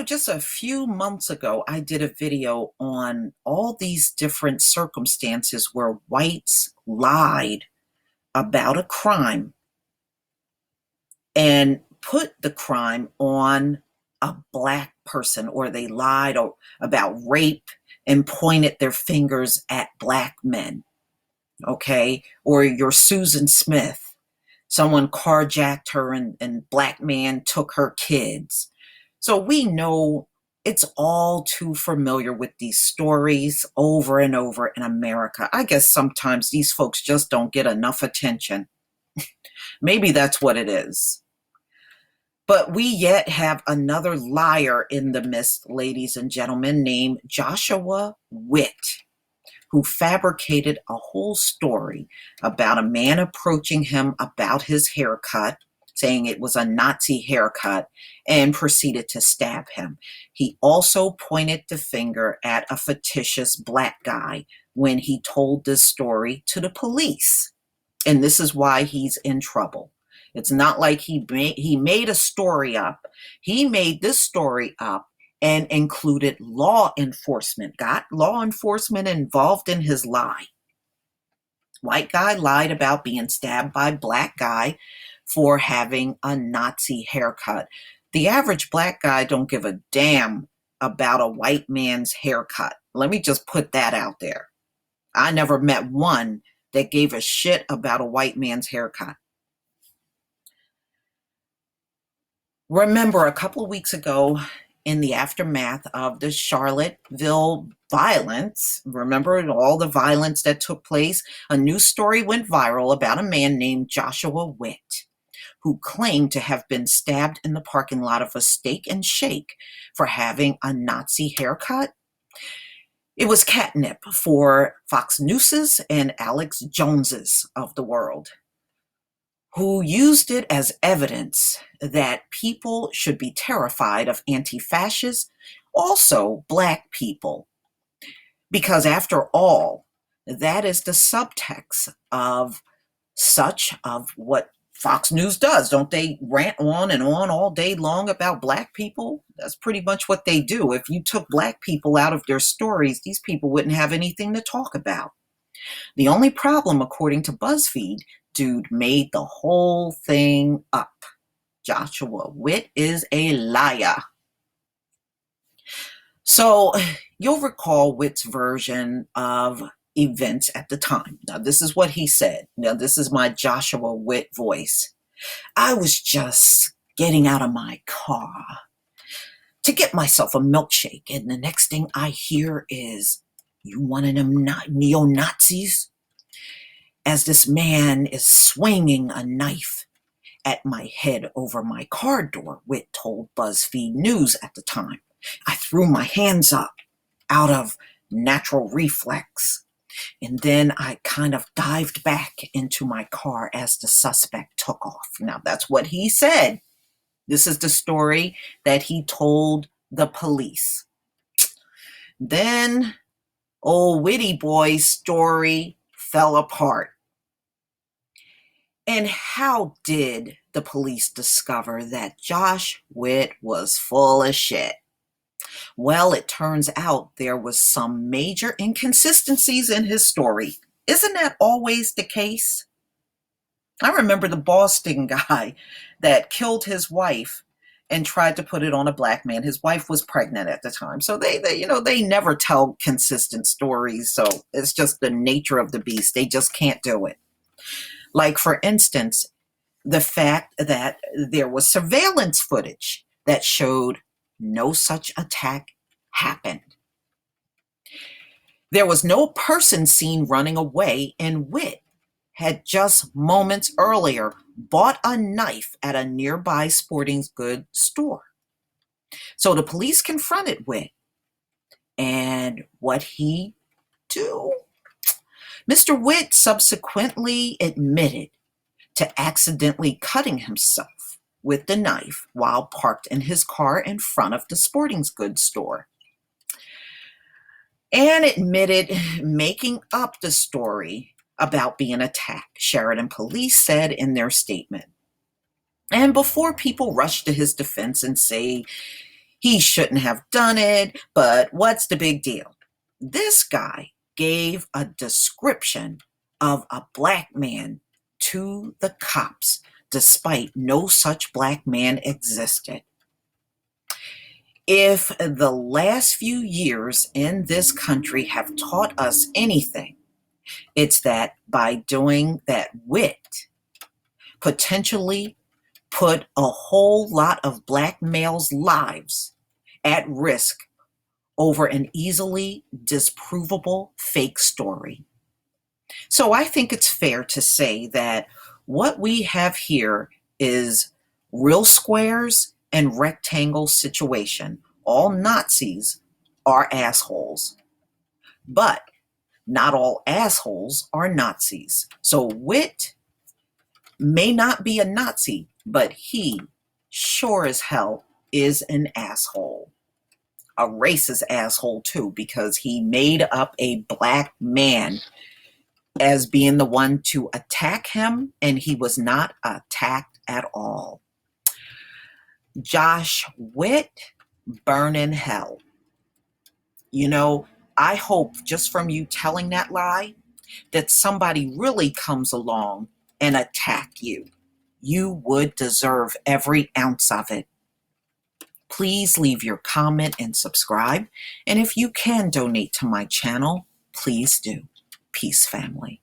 Just a few months ago, I did a video on all these different circumstances where whites lied about a crime and put the crime on a black person, or they lied about rape and pointed their fingers at black men, okay? Or your Susan Smith, someone carjacked her and black man took her kids. So we know it's all too familiar with these stories over and over in America. I guess sometimes these folks just don't get enough attention. Maybe that's what it is. But we yet have another liar in the midst, ladies and gentlemen, named Joshua Witt, who fabricated a whole story about a man approaching him about his haircut, saying it was a Nazi haircut, and proceeded to stab him. He also pointed the finger at a fictitious black guy when he told this story to the police. And this is why he's in trouble. It's not like he made a story up. He made this story up and included law enforcement, got law enforcement involved in his lie. White guy lied about being stabbed by black guy for having a Nazi haircut. The average black guy don't give a damn about a white man's haircut. Let me just put that out there. I never met one that gave a shit about a white man's haircut. Remember, a couple of weeks ago, in the aftermath of the Charlottesville violence, remember all the violence that took place, a news story went viral about a man named Joshua Witt, who claimed to have been stabbed in the parking lot of a Steak and Shake for having a Nazi haircut. It was catnip for Fox News's and Alex Jones's of the world, who used it as evidence that people should be terrified of anti-fascists, also black people. Because after all, that is the subtext of what Fox News does. Don't they rant on and on all day long about black people? That's pretty much what they do. If you took black people out of their stories, these people wouldn't have anything to talk about. The only problem, according to BuzzFeed, dude made the whole thing up. Joshua Witt is a liar. So you'll recall Witt's version of events at the time. Now, this is what he said. Now, this is my Joshua Witt voice. I was just getting out of my car to get myself a milkshake, and the next thing I hear is, "You one of them neo-Nazis?" As this man is swinging a knife at my head over my car door, Witt told BuzzFeed News at the time. I threw my hands up out of natural reflex, and then I kind of dived back into my car as the suspect took off. Now, that's what he said. This is the story that he told the police. Then old Witty boy's story fell apart. And how did the police discover that Josh Witt was full of shit? Well, it turns out there was some major inconsistencies in his story. Isn't that always the case? I remember the Boston guy that killed his wife and tried to put it on a black man. His wife was pregnant at the time. So they never tell consistent stories. So it's just the nature of the beast. They just can't do it. Like, for instance, the fact that there was surveillance footage that showed no such attack happened. There was no person seen running away, and Witt had just moments earlier bought a knife at a nearby sporting goods store. So the police confronted Witt. And what he do? Mr. Witt subsequently admitted to accidentally cutting himself with the knife while parked in his car in front of the sporting goods store, and admitted making up the story about being attacked, Sheridan police said in their statement. And before people rush to his defense and say He shouldn't have done it, but what's the big deal? This guy gave a description of a black man to the cops, despite no such black man existed. If the last few years in this country have taught us anything, it's that by doing that, Witt potentially put a whole lot of black males' lives at risk over an easily disprovable fake story. So I think it's fair to say that what we have here is real squares and rectangle situation. All Nazis are assholes, but not all assholes are Nazis. So Witt may not be a Nazi, but he sure as hell is an asshole. A racist asshole too, because he made up a black man as being the one to attack him, and he was not attacked at all. Josh Witt, burn in hell. You know, I hope just from you telling that lie that somebody really comes along and attack you. You would deserve every ounce of it. Please leave your comment and subscribe. And if you can donate to my channel, please do. Peace, family.